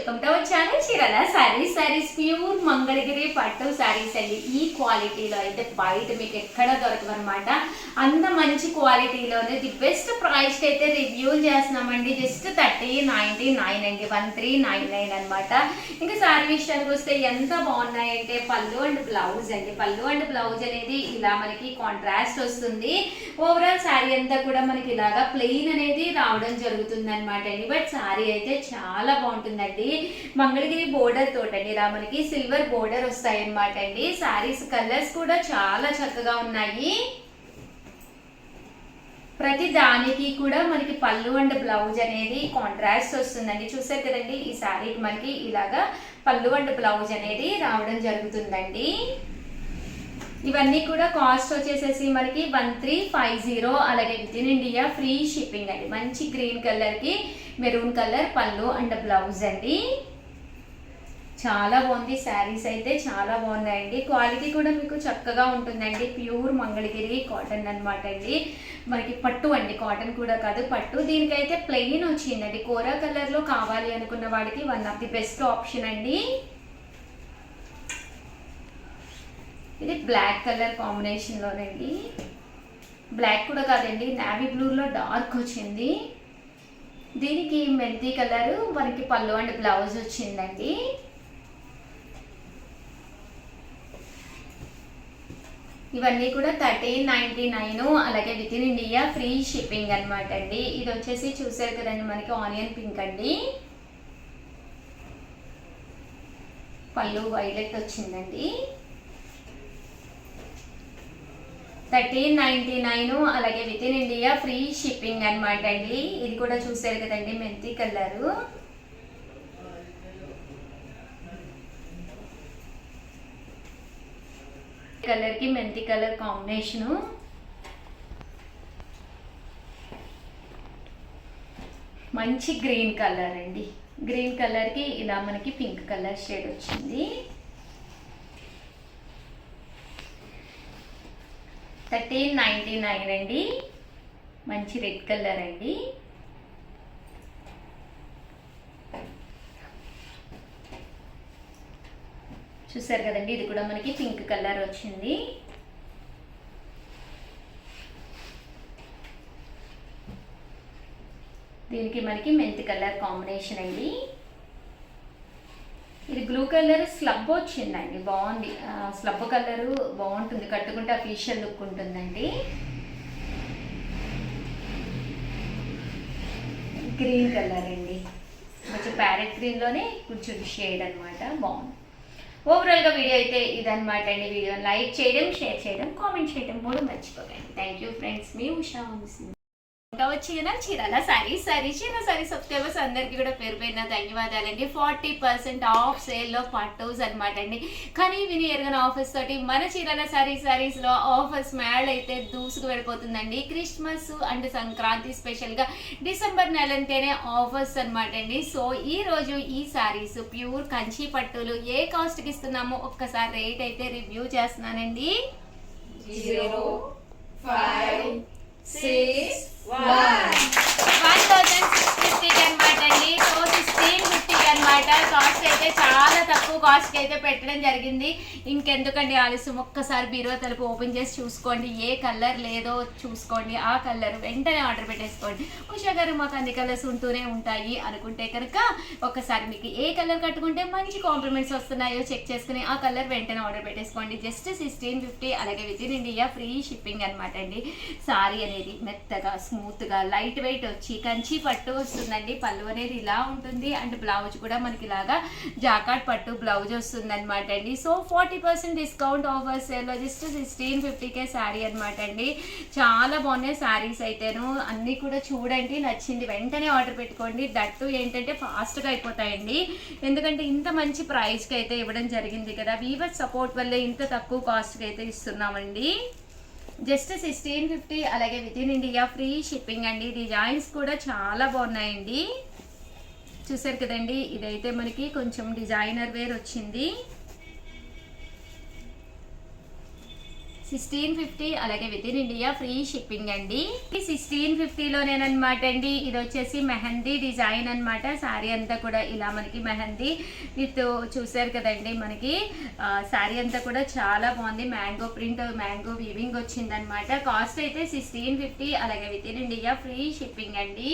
Welcome to our channel Chirala saris pure Mangalagiri పట్టు సారీస్ అండి. ఈ క్వాలిటీలో అయితే బయట మీకు ఎక్కడ దొరకవన్నమాట. అంత మంచి క్వాలిటీలోనే ది బెస్ట్ ప్రైస్ కి అయితే రివ్యూలు చేస్తున్నామండి. జస్ట్ 3099 అండి, 1399 అనమాట. ఇంకా సారీ విషయానికి వస్తే ఎంత బాగున్నాయంటే పళ్ళు అండ్ బ్లౌజ్ అండి. పళ్ళు అండ్ బ్లౌజ్ అనేది ఇలా మనకి కాంట్రాస్ట్ వస్తుంది. ఓవరాల్ సారీ అంతా కూడా మనకి ఇలాగా ప్లెయిన్ అనేది రావడం జరుగుతుంది అనమాట అండి. బట్ సారీ అయితే చాలా బాగుంటుందండి. మంగళగిరి బోర్డర్ తోటండి ఇలా మనకి సిల్వర్ బోర్డర్ వస్తాయి అనమాట అండి. సారీస్ కలర్స్ కూడా చాలా చక్కగా ఉన్నాయి. ప్రతి దానికి కూడా మనకి పళ్ళు అండ్ బ్లౌజ్ అనేది కాంట్రాస్ట్ వస్తుందండి. చూసారు కదండి, ఈ సారీకి మనకి ఇలాగా పళ్ళు అండ్ బ్లౌజ్ అనేది రావడం జరుగుతుందండి. ఇవన్నీ కూడా కాస్ట్ వచ్చేసేసి మనకి 1350. అలాగే with in India free shipping అండి. మంచి గ్రీన్ కలర్ కి మెరూన్ కలర్ పళ్ళు అండ్ బ్లౌజ్ అండి. చాలా బాగుంది. శారీస్ అయితే చాలా బాగున్నాయండి. క్వాలిటీ కూడా మీకు చక్కగా ఉంటుందండి. ప్యూర్ మంగళగిరి కాటన్ అనమాట అండి. మనకి పట్టు అండి, కాటన్ కూడా కాదు పట్టు. దీనికైతే ప్లెయిన్ వచ్చిందండి. కోరా కలర్ లో కావాలి అనుకున్న వాడికి one of the best option అండి. ఇది బ్లాక్ కలర్ కాంబినేషన్ లోనండి. బ్లాక్ కూడా కాదండి, నావీ బ్లూలో డార్క్ వచ్చింది. దీనికి మెంతి కలర్ మనకి పళ్ళు అండ్ బ్లౌజ్ వచ్చిందండి. ఇవన్నీ కూడా 1399. అలాగే with in India free shipping అనమాట అండి. ఇది వచ్చేసి చూసారు కదండి మనకి ఆనియన్ పింక్ అండి. పళ్ళు వైలెట్ వచ్చిందండి. 1399. అలాగే with in India free shipping అనమాట అండి. ఇది కూడా చూసారు కదండి మెంతి కలరు. కలర్ కి మెంతి కలర్ కాంబినేషను. మంచి గ్రీన్ కలర్ అండి. గ్రీన్ కలర్ కి ఇలా మనకి పింక్ కలర్ షేడ్ వచ్చింది. 1399 అండి. మంచి రెడ్ కలర్ అండి. చూసారు కదండి, ఇది కూడా మనకి పింక్ కలర్ వచ్చింది. దీనికి మనకి మెంతి కలర్ కాంబినేషన్ అండి. ఇది బ్లూ కలర్ స్లబ్ వచ్చిందండి, బాగుంది. స్లబ్ కలర్ బాగుంటుంది, కట్టుకుంటే అఫీషియల్ లుక్ ఉంటుందండి. గ్రీన్ కలర్ అండి, కొంచెం ప్యారెట్ గ్రీన్ లోనే కొంచెం షేడ్ అనమాట, బాగుంది. ఓవరాల్ గా వీడియో అయితే ఇదనమాట అండి. వీడియోని లైక్ చేయడం, షేర్ చేయడం, కామెంట్ చేయడం కూడా మర్చిపోకండి. థ్యాంక్ యూ ఫ్రెండ్స్, మీ ఉషా వంశీ. చీరాల సారీస్ సబ్స్క్రైబర్స్ అందరికీ కూడా పేరు పేరున ధన్యవాదాలండి. 40% ఆఫ్ సేల్ లో పట్టోస్ అనమాట అండి. కానీ విని ఎరగని ఆఫర్స్ తోటి మన చీరాల సారీస్ లో ఆఫర్స్ మేళ అయితే దూసుకు వెళ్ళిపోతుందండి. క్రిస్మస్ అండ్ సంక్రాంతి స్పెషల్ గా డిసెంబర్ నెలంటేనే ఆఫర్స్ అనమాట అండి. సో ఈ రోజు ఈ సారీస్ ప్యూర్ కంచి పట్టులు ఏ కాస్ట్ కి ఇస్తున్నామో ఒక్కసారి రేట్ అయితే రివ్యూ చేస్తున్నానండి. 1650 అనమాట అండి. సో 1650 అనమాట. కాస్ట్ అయితే చాలా తక్కువ కాస్ట్ కి అయితే పెట్టడం జరిగింది. ఇంకెందుకండి ఆలస్యం, ఒక్కసారి బీరువా తలుపు ఓపెన్ చేసి చూసుకోండి. ఏ కలర్ లేదో చూసుకోండి, ఆ కలర్ వెంటనే ఆర్డర్ పెట్టేసుకోండి. ఉషా గారు మాకు అన్ని కలర్స్ ఉంటూనే ఉంటాయి అనుకుంటే కనుక ఒక్కసారి మీకు ఏ కలర్ కట్టుకుంటే మంచి కాంప్లిమెంట్స్ వస్తున్నాయో చెక్ చేసుకుని ఆ కలర్ వెంటనే ఆర్డర్ పెట్టేసుకోండి. జస్ట్ 1650. అలాగే with in India free shipping అనమాట అండి. సారీ అనేది మెత్తగా స్మూత్ గా లైట్ వెయిట్ వచ్చి కంచి పట్టు వస్తుందండి. పళ్ళు అనేది ఇలా ఉంటుంది అండ్ బ్లౌజ్ కూడా మనకి ఇలాగా జాకాట్ పట్టు బ్లౌజ్ వస్తుంది అనమాట అండి. సో 40% డిస్కౌంట్ ఆఫర్ సేల్ లో జస్ట్ 1650కే శారీ అనమాట అండి. చాలా బాగున్నాయి శారీస్ అయితేను. అన్ని కూడా చూడండి, నచ్చింది వెంటనే ఆర్డర్ పెట్టుకోండి. దట్టు ఏంటంటే ఫాస్ట్ గా అయిపోతాయండి. ఎందుకంటే ఇంత మంచి ప్రైస్ కి అయితే ఇవ్వడం జరిగింది కదా. వీవర్స్ సపోర్ట్ వల్లే ఇంత తక్కువ కాస్ట్ కి అయితే ఇస్తున్నామండి. జస్ట్ 1650. అలాగే with in India free shipping అండి. డిజైన్స్ కూడా చాలా బాగున్నాయండి. చూసారు కదండి, ఇదైతే మనకి కొంచెం డిజైనర్ వేర్ వచ్చింది. 1650 అలాగే with in India free shipping అండి. 1650లోనేనమాట అండి. ఇది వచ్చేసి మెహందీ డిజైన్ అనమాట. శారీ అంతా కూడా ఇలా మనకి మెహందీ విత్ చూసారు కదండి, మనకి శారీ అంతా కూడా చాలా బాగుంది. మ్యాంగో ప్రింట్, మ్యాంగో వీవింగ్ వచ్చిందనమాట. కాస్ట్ అయితే 1650 అలాగే with in India free shipping అండి.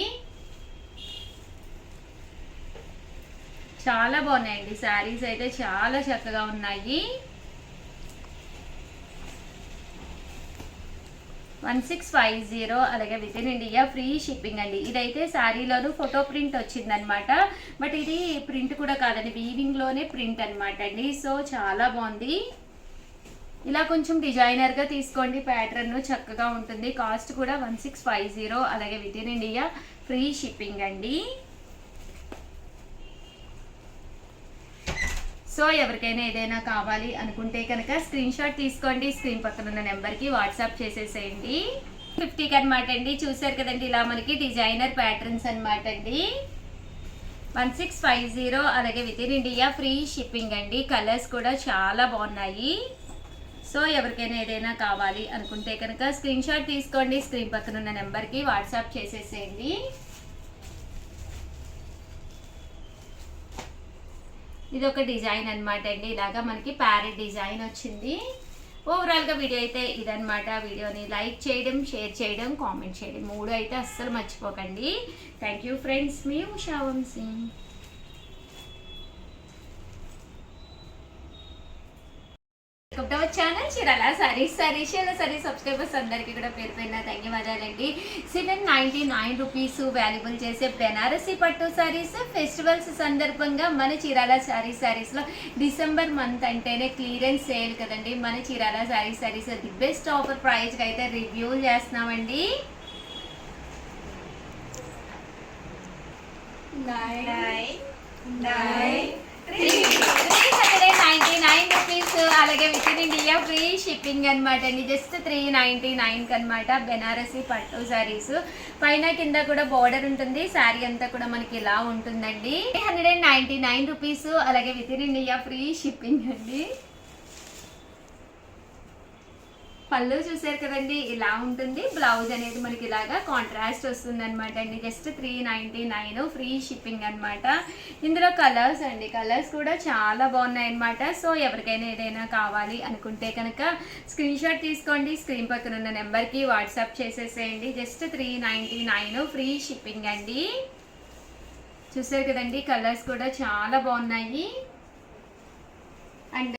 చాలా బాగున్నాయండి శారీస్ అయితే, చాలా చక్కగా ఉన్నాయి. 1650 అలాగే with in India free shipping అండి. ఇదైతే శారీలోను ఫోటో ప్రింట్ వచ్చిందనమాట. బట్ ఇది ప్రింట్ కూడా కాదండి, వీవింగ్లోనే ప్రింట్ అనమాట అండి. సో చాలా బాగుంది. ఇలా కొంచెం డిజైనర్గా తీసుకోండి, ప్యాటర్న్ చక్కగా ఉంటుంది. కాస్ట్ కూడా 1650 అలాగే with in India free shipping అండి. సో ఎవరికైనా ఏదైనా కావాలి అనుకుంటే కనుక స్క్రీన్ షాట్ తీసుకోండి, స్క్రీన్ పక్కన ఉన్న నెంబర్కి వాట్సాప్ చేసేసేయండి. 50కి అనమాట అండి. చూసారు కదండి, ఇలా మనకి డిజైనర్ ప్యాటర్న్స్ అనమాట అండి. 1650 అలాగే with in India free shipping అండి. కలర్స్ కూడా చాలా బాగున్నాయి. సో ఎవరికైనా ఏదైనా కావాలి అనుకుంటే కనుక స్క్రీన్ షాట్ తీసుకోండి, స్క్రీన్ పక్కన ఉన్న నెంబర్కి వాట్సాప్ చేసేసేయండి. ఇది ఒక డిజైన్ అనమాట అండి. ఇలాగా మనకి ప్యారెట్ డిజైన్ వచ్చింది. ఓవరాల్గా వీడియో అయితే ఇదనమాట. వీడియోని లైక్ చేయడం, షేర్ చేయడం, కామెంట్ చేయడం 3 అయితే అస్సలు మర్చిపోకండి. థ్యాంక్ యూ ఫ్రెండ్స్, మీ ఉషా వంశీ. ఛానల్ చీరాల సారీస్ సబ్స్క్రైబర్స్ అందరికీ కూడా పేరు పేరున ధన్యవాదాలండి. 799 రూపీస్ వాల్యుబుల్ చేసే బెనారసీ పట్టు సారీస్ ఫెస్టివల్స్ సందర్భంగా మన చీరాల సారీస్లో డిసెంబర్ మంత్ అంటేనే క్లియరెన్స్ సేల్ కదండి. మన Chirala saris the best offer ప్రైస్కి అయితే రివ్యూ చేస్తున్నామండి. 399 రూపీస్ అలాగే with in India free shipping అనమాట అండి. జస్ట్ 399 అనమాట. బెనారసీ పట్టు సారీస్ పైన కింద కూడా బోర్డర్ ఉంటుంది. శారీ అంతా కూడా మనకి ఇలా ఉంటుందండి. 399 రూపీస్ అలాగే with in India free shipping అండి. పళ్ళు చూసారు కదండి, ఇలా ఉంటుంది. బ్లౌజ్ అనేది మనకి ఇలాగా కాంట్రాస్ట్ వస్తుంది అనమాట అండి. జస్ట్ 399 ఫ్రీ షిప్పింగ్ అనమాట. ఇందులో కలర్స్ అండి, కలర్స్ కూడా చాలా బాగున్నాయి అనమాట. సో ఎవరికైనా ఏదైనా కావాలి అనుకుంటే కనుక స్క్రీన్ షాట్ తీసుకోండి, స్క్రీన్ పక్కన ఉన్న నెంబర్కి వాట్సాప్ చేసేసేయండి. జస్ట్ 399 ఫ్రీ షిప్పింగ్ అండి. చూసారు కదండి, కలర్స్ కూడా చాలా బాగున్నాయి. అండ్